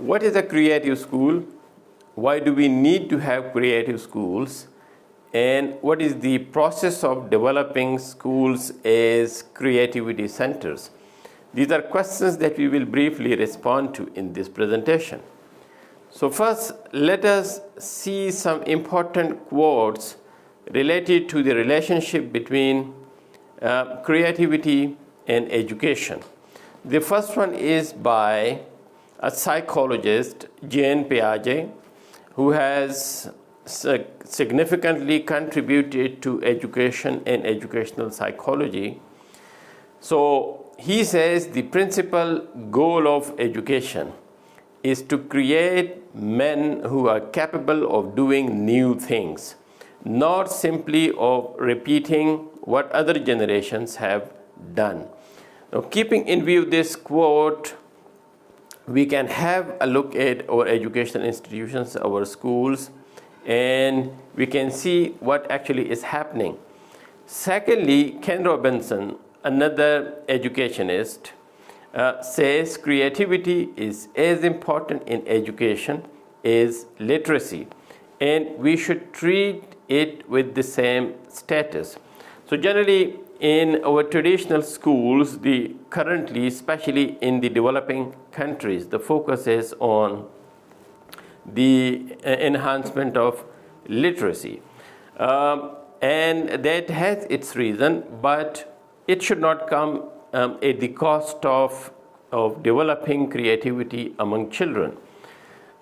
What is a creative school? Why do we need to have creative schools? And what is the process of developing schools as creativity centers? These are questions that we will briefly respond to in this presentation. So first, let us see some important quotes related to the relationship between creativity and education. The first one is by a psychologist, Jean Piaget, who has significantly contributed to education and educational psychology. So he says the principal goal of education is to create men who are capable of doing new things, not simply of repeating what other generations have done. Now, keeping in view this quote, we can have a look at our educational institutions, our schools, and we can see what actually is happening. Secondly, Ken Robinson, another educationist, says creativity is as important in education as literacy, and we should treat it with the same status. So generally, in our traditional schools, currently, especially in the developing countries, the focus is on the enhancement of literacy. And that has its reason, but it should not come at the cost of developing creativity among children.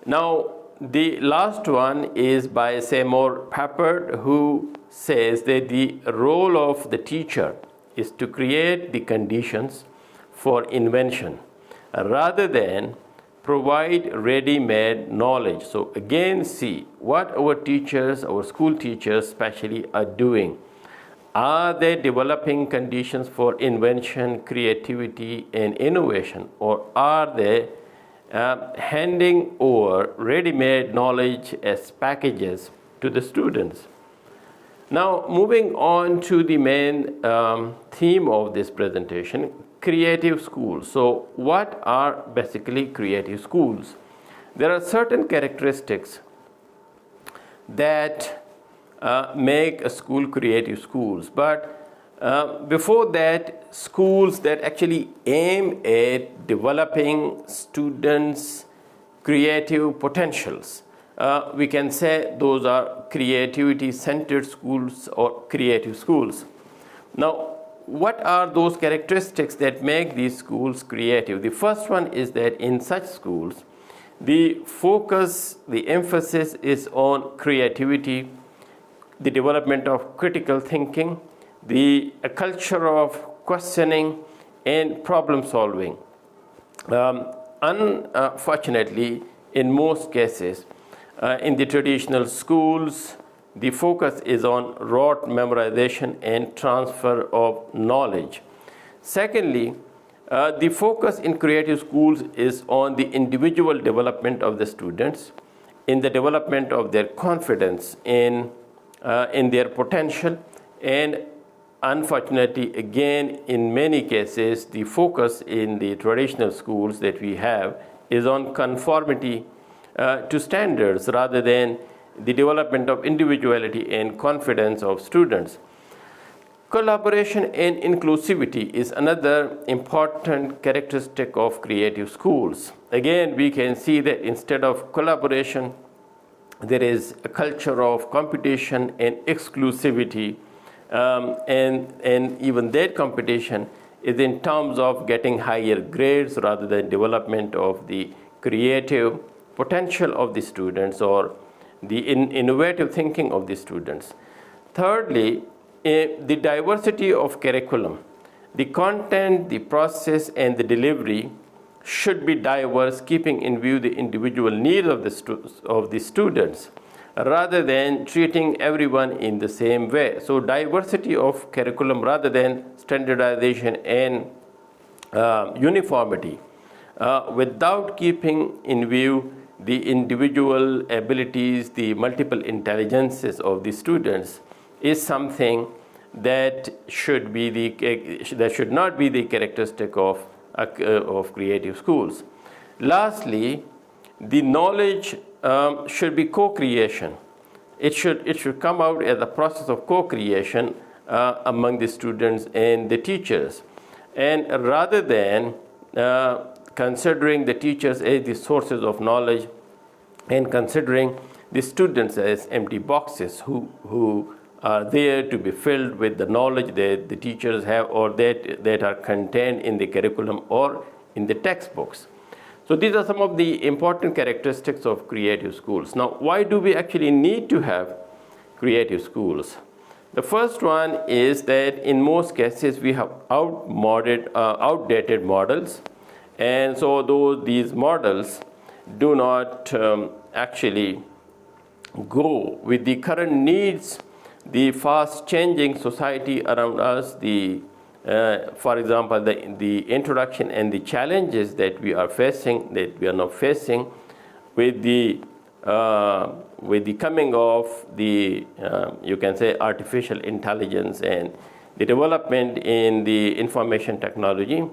Now, the last one is by Seymour Papert, who says that the role of the teacher is to create the conditions for invention rather than provide ready-made knowledge. So again, see what our teachers, our school teachers especially, are doing. Are they developing conditions for invention, creativity, and innovation, or are they handing over ready-made knowledge as packages to the students? Now, moving on to the main theme of this presentation, creative schools. So what are basically creative schools? There are certain characteristics that make a school creative schools, but before that, schools that actually aim at developing students' creative potentials, we can say those are creativity-centered schools or creative schools. Now, what are those characteristics that make these schools creative? The first one is that in such schools, the focus, the emphasis is on creativity, the development of critical thinking, a culture of questioning and problem solving. Unfortunately, in most cases, in the traditional schools, the focus is on rote memorization and transfer of knowledge. Secondly, the focus in creative schools is on the individual development of the students, in the development of their confidence in their potential, and unfortunately, again, in many cases, the focus in the traditional schools that we have is on conformity to standards rather than the development of individuality and confidence of students. Collaboration and inclusivity is another important characteristic of creative schools. Again, we can see that instead of collaboration, there is a culture of competition and exclusivity, and even that competition is in terms of getting higher grades rather than development of the creative potential of the students or the innovative thinking of the students. Thirdly, the diversity of curriculum. The content, the process, and the delivery should be diverse, keeping in view the individual needs of the students, rather than treating everyone in the same way. So diversity of curriculum rather than standardization and uniformity, without keeping in view the individual abilities, the multiple intelligences of the students, is something that should not be the characteristic of creative schools. Lastly, the knowledge should be co-creation. It should come out as a process of co-creation among the students and the teachers. And rather than considering the teachers as the sources of knowledge and considering the students as empty boxes who are there to be filled with the knowledge that the teachers have or that are contained in the curriculum or in the textbooks. So these are some of the important characteristics of creative schools. Now, why do we actually need to have creative schools? The first one is that in most cases we have outdated models, and so these models do not actually go with the current needs, the fast changing society around us, for example, the introduction and the challenges that we are now facing with the coming of the you can say artificial intelligence and the development in the information technology.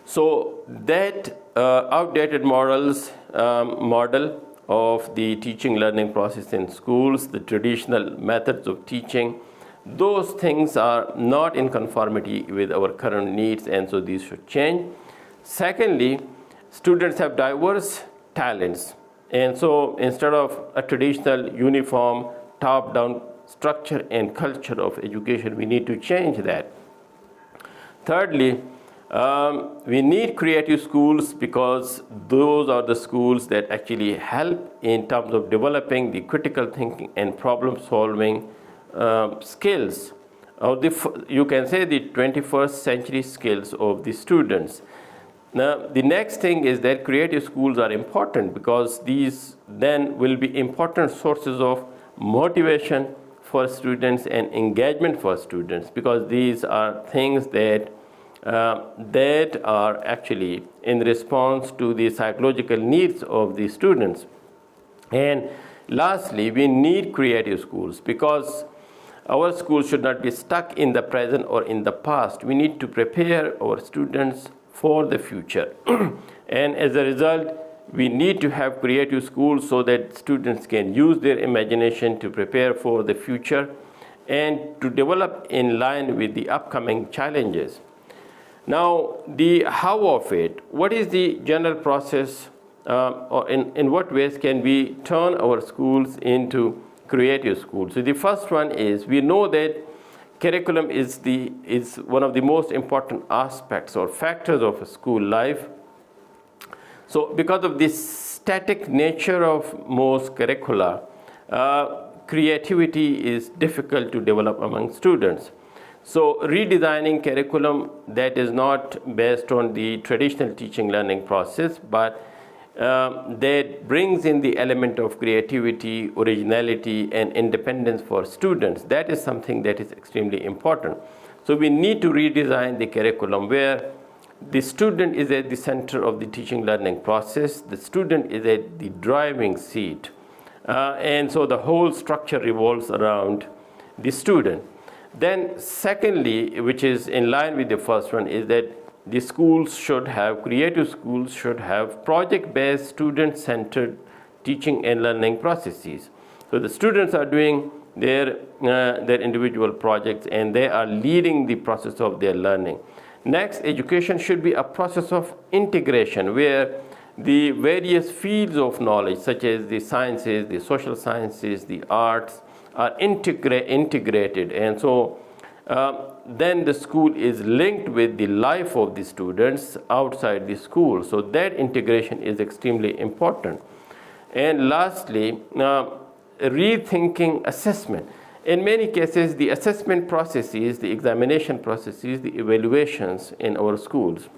So that outdated model of the teaching learning process in schools, the traditional methods of teaching, those things are not in conformity with our current needs, and so these should change. Secondly, students have diverse talents, and so instead of a traditional uniform top-down structure and culture of education, we need to change that. Thirdly, we need creative schools because those are the schools that actually help in terms of developing the critical thinking and problem solving skills, or you can say the 21st century skills of the students. Now, the next thing is that creative schools are important because these then will be important sources of motivation for students and engagement for students, because these are things that are actually in response to the psychological needs of the students. And lastly, we need creative schools because our schools should not be stuck in the present or in the past. We need to prepare our students for the future. And as a result, we need to have creative schools so that students can use their imagination to prepare for the future and to develop in line with the upcoming challenges. Now, the how of it, what is the general process, or in what ways can we turn our schools into creative schools? So the first one is, we know that curriculum is one of the most important aspects or factors of a school life. So because of the static nature of most curricula, creativity is difficult to develop among students. So redesigning curriculum that is not based on the traditional teaching learning process, but that brings in the element of creativity, originality, and independence for students, that is something that is extremely important. So we need to redesign the curriculum where the student is at the center of the teaching learning process, the student is at the driving seat, and so the whole structure revolves around the student. Then secondly, which is in line with the first one, is that the schools should have, creative schools should have project-based, student-centered teaching and learning processes. So the students are doing their individual projects and they are leading the process of their learning. Next, education should be a process of integration where the various fields of knowledge, such as the sciences, the social sciences, the arts, are integrated, and so then the school is linked with the life of the students outside the school. So that integration is extremely important. And lastly, rethinking assessment. In many cases, the assessment processes, the examination processes, the evaluations in our schools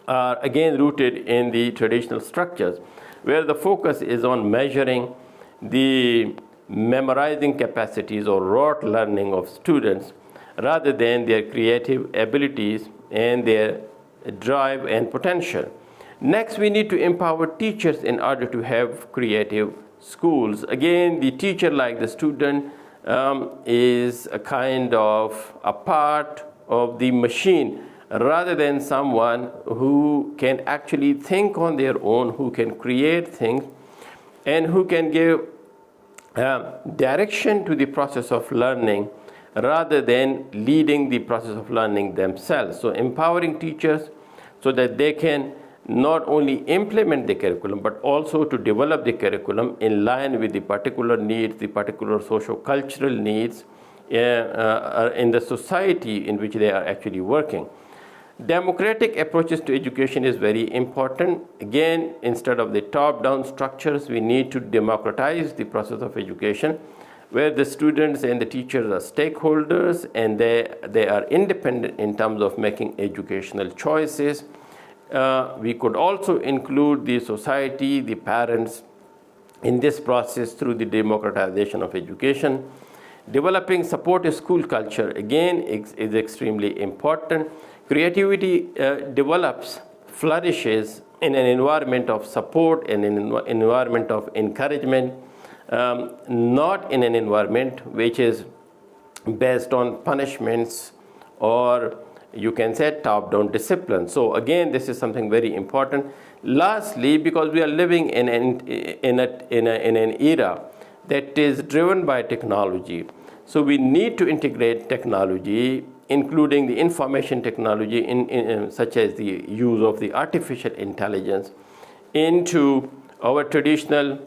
are again rooted in the traditional structures, where the focus is on measuring the memorizing capacities or rote learning of students rather than their creative abilities and their drive and potential. Next, we need to empower teachers in order to have creative schools. Again, the teacher, like the student, is a kind of a part of the machine rather than someone who can actually think on their own, who can create things, and who can give direction to the process of learning rather than leading the process of learning themselves. So empowering teachers so that they can not only implement the curriculum but also to develop the curriculum in line with the particular needs, the particular socio-cultural needs in the society in which they are actually working. Democratic approaches to education is very important. Again, instead of the top-down structures, we need to democratize the process of education, where the students and the teachers are stakeholders and they are independent in terms of making educational choices. We could also include the society, the parents in this process through the democratization of education. Developing supportive school culture, again, is extremely important. Creativity develops, flourishes in an environment of support and an environment of encouragement, not in an environment which is based on punishments or you can say top-down discipline. So again, this is something very important. Lastly, because we are living in an era that is driven by technology, so we need to integrate technology, including the information technology, such as the use of the artificial intelligence, into our traditional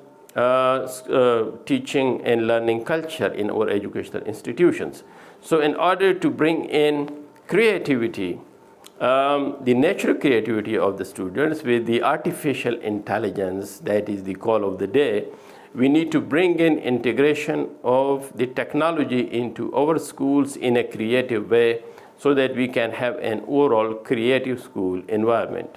teaching and learning culture in our educational institutions. So in order to bring in creativity, the natural creativity of the students with the artificial intelligence, that is the call of the day, we need to bring in integration of the technology into our schools in a creative way so that we can have an overall creative school environment.